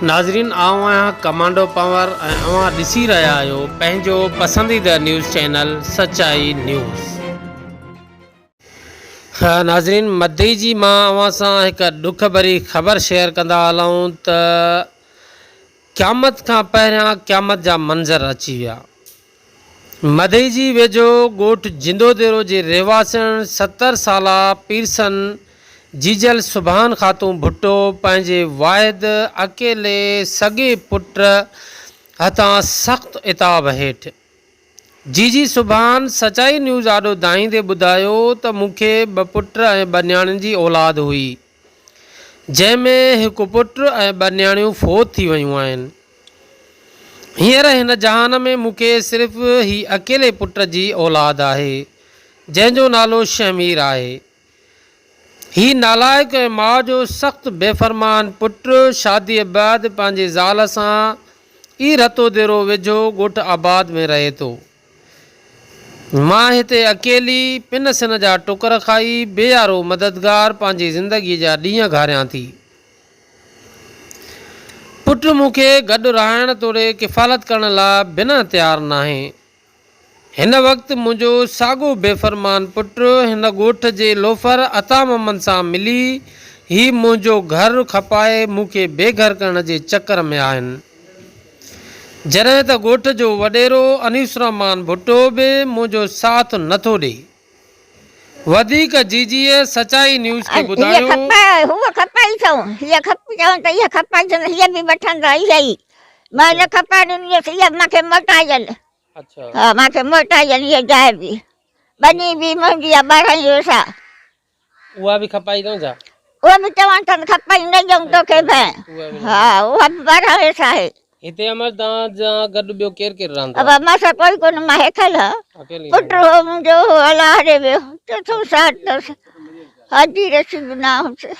नाज़रीन आऊं आहियां कमांडो पावर ऐं अवां ॾिसी रहिया आहियो पंहिंजो पसंदीदा न्यूज़ चैनल सचाई न्यूज़। नाज़रीन मदई जी मां अवां सां हिकु ॾुख भरी ख़बर शेयर कंदा हलूं त क़यामत खां पहिरियां क़यामत जा मंज़र अची विया। मदई जी वेझो ॻोठ जिंदोदेरो जे रहवासियुनि 70 साला पीरसन जीजल सुभान ख़ातून भुट्टो पंहिंजे वाहिद अकेले सॻे पुट हथां सख़्तु इताब हेठि जीजी सुभान सचाई न्यूज़ आॾो दाईंदे ॿुधायो त मूंखे 2 पुट ऐं 2 न्याणियुनि जी औलाद हुई, जंहिंमें हिकु पुट ऐं 2 न्याणियूं फ़ौत थी वियूं आहिनि। हींअर हिन जहान में मूंखे सिर्फ़ु ही अकेले पुट जी औलाद आहे, जंहिंजो नालो शमीर आहे। ही नालाइक ऐं माउ जो सख़्तु बेफ़रमान पुट शादीअ बैदि पंहिंजे ज़ाल सां ई रतो देरो वेझो ॻोठ आबाद में रहे थो। मां हिते अकेली पिन सिन जा टुकर खाई बेयारो मददगार पंहिंजी ज़िंदगीअ जा ॾींहं घारियां थी। पुट मूंखे गॾु रहण तोड़े किफ़ालत करण लाइ बिना तयारु नाहे। हिन वक़्तु मुंहिंजो साॻियो बेफ़रमान पुट हिन ॻोठ जे लोफर अता मोहम्मद सां मिली ही मुंहिंजो घर खपाए मूंखे बेघर करण जे चकर में आहिनि, जॾहिं त ॻोठ जो वॾेरो अनीस रहमान भुट्टो बि मुंहिंजो साथ नथो ॾे। वधीक जीजीअ सचाई न्यूज़ खे ॿुधायो हाँ माके मोटा ये जाए भी बनी भी मुंगी या 12 वर्षा उहा भी खपाई दो जा वो भी चवान तन खपाई न जम तो के भे हां वो 12 वर्षा है हिते अमर दा जा गड बियो केर केर रहंदा अब मासा कोई कोन मा हेखल अकेली पुत्र हो मुंजो अल्लाह रे बे तो साथ हाजी रसीद ना हमसे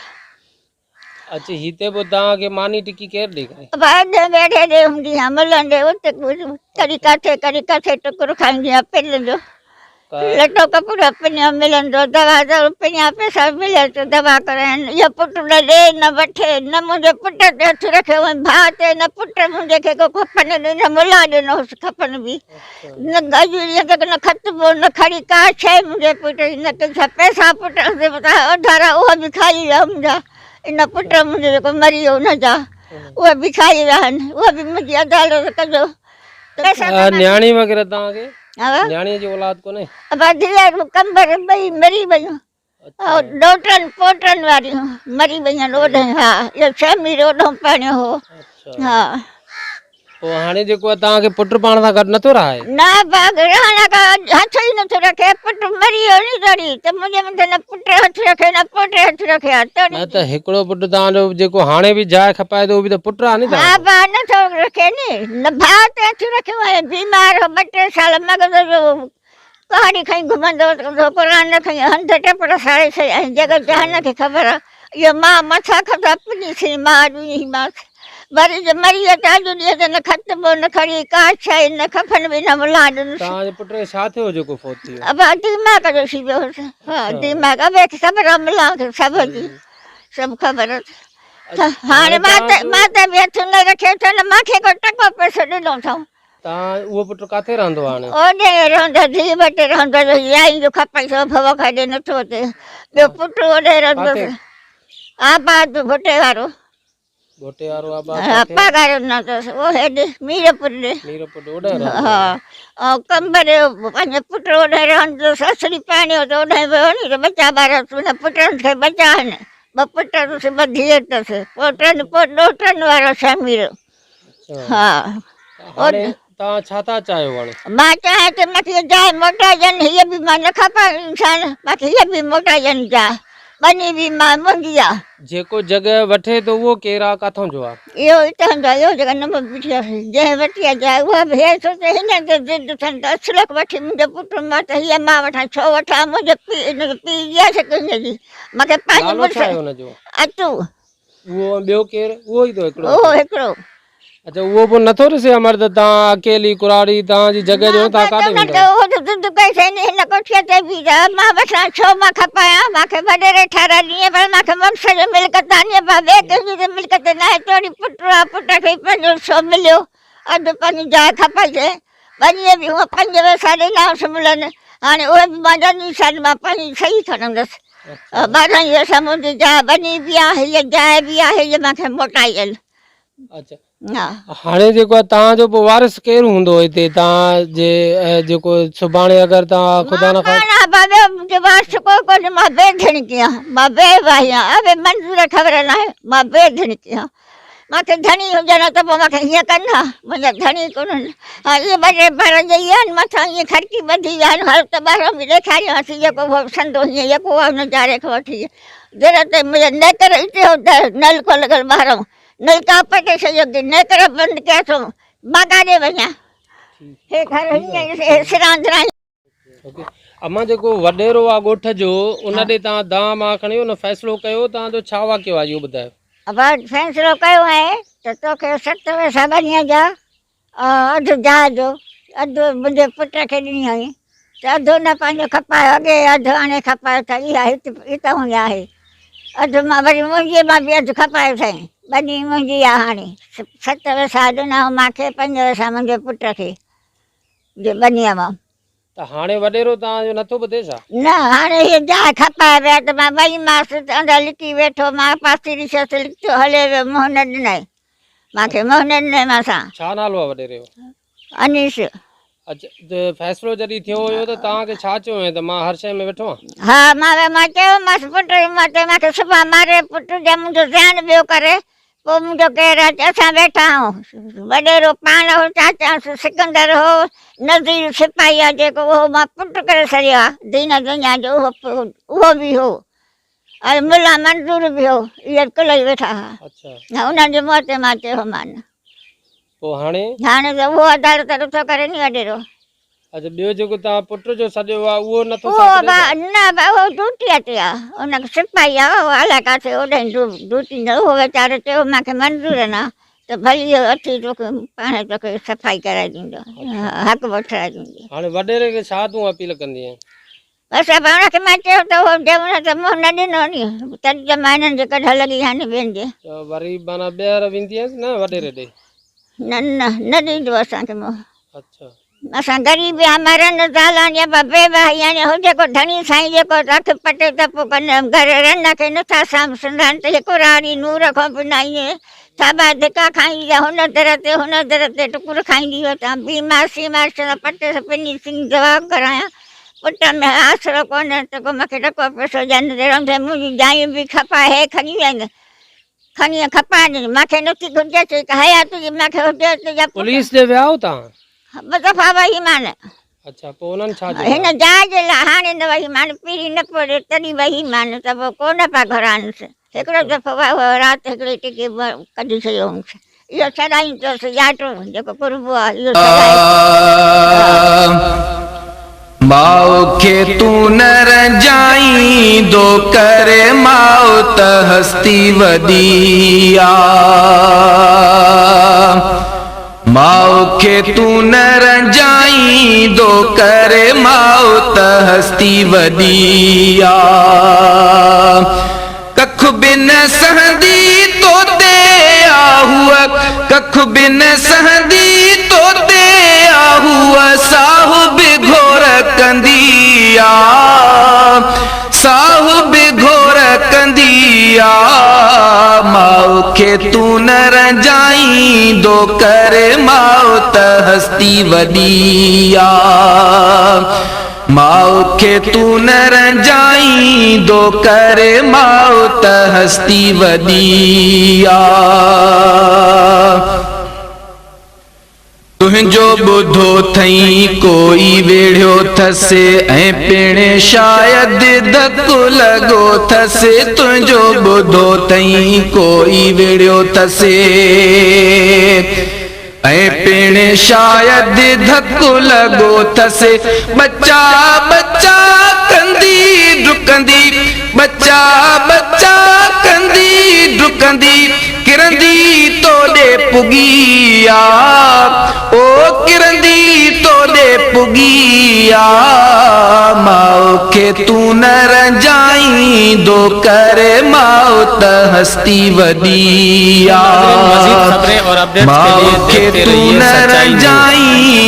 अच्छा हिते बोदा के मानी टिकी केर दे करे बाद बैठे दे हमदी हमलन दे उते तरीका थे टुकर खांदी अपन जो लटो कपड़ा अपन मिलन दो दवा दो अपन पैसा मिले तो दवा करन ये पुट न दे न बैठे न मुझे पुट हथ रखे भाते न पुट मुझे के को खपन न मुला दे न खपन भी न गजरी न खतबो न खड़ी का छे मुझे पुट न के पैसा पुट से बता धारा वो भी खाई हमजा इन पुट मुझे को मरियो न जा वो भी खाई रहन वो भी मुझे अदालत कजो न्याणी वगैरह ता के न्याणी जी औलाद को नहीं अब दिया कंबर बई मरी बई और डॉक्टर पोटन वाली मरी बई रोड हां ये शमी रोड पाने हो हां तो हाने जेको ता के पुट पाण सा गड नथो रहे ना बाग रहना का हाथ ही नथो रखे पुट मरियो नहीं जड़ी त मुझे न पुट हाथ रखे न पुट हाथ रखे तो ना त एकड़ो पुट ता जो जेको हाने भी जाय खपाए तो भी तो पुट आ नहीं ता हां बा नथो रखे नी न भात हाथ रखे है बीमार हो 2 साल मगज जो कहानी खई घुमंदो तो कुरान खई हंध टेपड़ सारे से जगह जहान के खबर ये मां मथा खदा अपनी से मां दी मां बारी जे मरी ता जो न खतबो न खड़ी का छे न खफन भी न मुलाद ता जे पुटे साथे हो जो को फोत थी अब दिमाग जो सी हां दिमाग अब खबर मिला सब जी सब खबर हां माता भी हथ न रखे तो न माखे को टको पैसो दिनो था ता वो पुट काथे रहंदो हाने ओने रहंदा धी बटे रहंदा याई जो खपाई सब भव खाडे न थोते बे पुट ओने रहंदो आ बात भटे वारो गोटे वारो आबाद पगार न तो वो है मीरपुर ओडे हां कंबर पाने पुट ओडे रहन जो ससरी पानी तो ओडे नी तो बच्चा बार सुने पुटन के बच्चा ने बपुट से बधिए तो से पोटन पोटन वारो समीर हां और ता छाता चायो वाले मां चाहे तो मथे जाए मोटा जन ये भी मन खपा इंसान बाकी ये भी मोटा जन जा बनी भी मां मंगिया जेको जगह वठे तो वो केरा काथों जो आ यो इतन जा यो जगह नंबर बिटिया जे वटिया जाए वो भेस तो हिने के जिद सन 10 लाख वठी मुझे पुट मां त ये मां वठा छो वठा मुझे पी गया से कने जी मके पानी मुझे आयो न जो अतु वो बेओ केर वो ही तो एकड़ो ओ एकड़ो अच्छा वो पोइ नथो ॾिसे अमर त तव्हां अकेली कुराड़ी तव्हांजी जॻह जो तव्हां काॾे वेंदव? हिन कोठीअ ते बीठा मां बसां छो मां खपायां मूंखे वॾेरे ठारा ॾींहं पर मूंखे वंश जो मिल्कत आहे ॿिए कंहिंजी त मिल्कत न आहे तोड़ी पुट आहे पुट खे 500 मिलियो अधु पंहिंजी जाइ खपाइजे वञे बि हूअं 5 पैसा ॾिनासि मिलनि हाणे उहे बि मां ॾींदी साल मां पंहिंजी सही खणंदसि 12 पैसा मुंहिंजी जाइ वञी बि आहे हीअ जाइ बि आहे हीअ मूंखे मोटाई आयल। अच्छा हा हाणे जेको आहे तव्हांजो पोइ वारिस केरु हूंदो हिते तव्हांजे जेको सुभाणे अगरि तव्हां ख़ुदा न ख़ासिता मुंहिंजे वारिस कोई मां बेधणकी आहियां मां बेवाही आहियां अबे मंज़ूर ख़बर न आहे मां बेधणकी आहियां मूंखे धणी हुजनि त पोइ मूंखे हीअं कनि हा मुंहिंजा धणी कोन्हनि हा इहे ॿ ॿार ॼई आहिनि मथां ईअं खड़की ॿधी विया आहिनि हल त ॿाहिरां बि ॾेखारियोसीं जेको उहो संदो हीअं यको आहे हुन जारे खां वठी जर ते मुंहिंजा नेकर हिते नलको लॻल ॿाहिरां नलका पटे छॾियो न कर बंदि कया अथऊं मां काॾे वञा हे घर हीअं सिरांदरा अमां जेको वॾेरो आहे ॻोठ जो उन ॾे तव्हां दाम आहे खणी उन फ़ैसिलो कयो तव्हांजो छा वाक़ियो आहे इहो ॿुधायो? अब फैसलो कयो आहे त तोखे 7 पैसा ॿनीअ जा अधु जहाज जो अधु मुंहिंजे पुट खे ॾिनी आई त अधु न पंहिंजो खपायो अॻे अधु हाणे खपायो त इहा हितां हुई आहे अधु मां वरी मुंहिंजे मां बि अधु खपायो साईं ॿनी मुंहिंजी आहे हाणे 7 पैसा ॾिना मूंखे 5 पैसा मुंहिंजे पुट खे जे ॿनीअ मां त हाणे वॾेरो तव्हांजो नथो ॿुधे छा? न हाणे हीअ जाइ खपाए पिया त मां वई मांसि त अंदरि लिकी वेठो मां पासे ॾिसोसि लिखियो हले वियो मोह न ॾिनई मूंखे मोह न ॾिनई मांसां। छा नालो आहे वॾेरे जो? अनीस। अच्छा त फ़ैसिलो जॾहिं थियो हुयो त तव्हांखे छा चयो हुयो त मां हर शइ में वेठो आहियां? हा मां चयोमांसि पुट मां त मूंखे सुभाणे मारे पुट जो मुंहिंजो ध्यानु ॿियो करे पोइ मुंहिंजो केरु अचे असां वेठा आहियूं वॾेरो पाण हो चाचा सिकंदर हो नज़ीर सिपाही आहे जेको उहो मां पुट करे छॾियो आहे दीन दुनिया जो उहो बि हो ऐं मुला मंज़ूर बि हो इहे कुल ई वेठा हुआ। अच्छा उन्हनि जे मुंहं ते मां चयोमांनि पोइ हाणे त उहो अदालत नथो करे नी वॾेरो। अच्छा ॿियो जेको तव्हां पुट जो सॼो आहे उहो नथो न उहो ड्यूटीअ ते आहे उनखे सिपाही आहे उहो अलाए किथे होॾे ड्यूटी न उहो वीचारो चयो मूंखे मंज़ूर न त भली अची तोखे पाण तोखे सफ़ाई कराए ॾींदो हक़ वठाए ॾींदो। हाणे वॾेरे खे छा तूं अपील कंदी आहीं? बसि हुनखे मां चयो त उहो जंहिं त मुंहुं न ॾिनो नी तॾहिं त मां हिननि जे कढ लॻी आहे नी ॿियनि जे वरी माना ॿीहर वेंदी आहियां न वॾेरे ॾे? न ॾींदो असांखे मुंहुं। अच्छा असां ग़रीब आहियां मरनि ज़ालान या बेवाही आहिनि हू जेको धणी साईं जेको अखि पटे त पोइ कनि घर रन खे नथा सम्झंदा आहिनि त हिकु राड़ी नूर खां बिना ईअं थाबा धिका खाईंदी आहे हुन दर ते टुकुर खाईंदी हुयो तव्हां बीमार पटे पिनी सिंह जवाबु करायां पुट में आसरो कोन्हे त पोइ मूंखे टको पैसो ॾियनि रहंदे मुंहिंजी जायूं बि खपाए हे खणी वेंदे खणी खपाए मूंखे नथी घुरिजे अचे हयात जी मूंखे हुजे पुलिस ॾे विया हो तव्हां? 2 दफ़ा वही मान। अच्छा पोइ उन्हनि छा हिन जहाज लाइ हाणे न वही मान पीरी न पड़े तॾहिं वही मान त पोइ कोन पिया घुराइनिसि हिकिड़ो दफ़ो राति हिकिड़ी टिकी कढी छॾियो हुउसि इहो छॾाईं चयोसि जाटो जेको कुर्बो आहे इहो माओ खे तूं न रजाई दो करे माओ त हस्ती वॾी माओ खे तूं न रजाई दो करे माओ त हस्ती वॾी कख बि न सहंदी तो ते आहूअ कख बि न सहंदी तो ते आहूअ साहु बि घोर कंदी साहु बि घोर कंदी माओ खे तूं न रजाई दो करे माओ त हस्ती वॾी माओ खे तूं न रजाई दो करे माओ त हस्ती वॾी तुंहिंजो ॿुधो थई कोई वेढ़ियो थसे ऐं पिणे शायदि धकु लॻो थसे तुंहिंजो ॿुधो थई कोई वेढ़ियो थसे ऐं पिणे शायदि धकु लॻो थसे बच्चा बच्चा कंदी डुकंदी बच्चा बच्चा कंदी डुकंदी किरंदी तोॾे पुगिया ओ किरंदी तो दे पुगिया माओ के तू न रजाई दो करे माओ त हस्ती वदिया मजीद खबरें और अपडेट्स के लिए देखते रहिए सच्चाई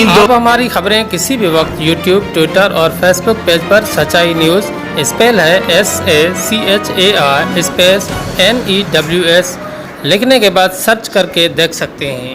न्यूज़। आप हमारी खबरें किसी भी वक्त यूट्यूब, ट्विटर और फेसबुक पेज पर सच्चाई न्यूज़ स्पेल है SACHAR स्पेस NEWS लिखने के बाद सर्च करके देख सकते हैं।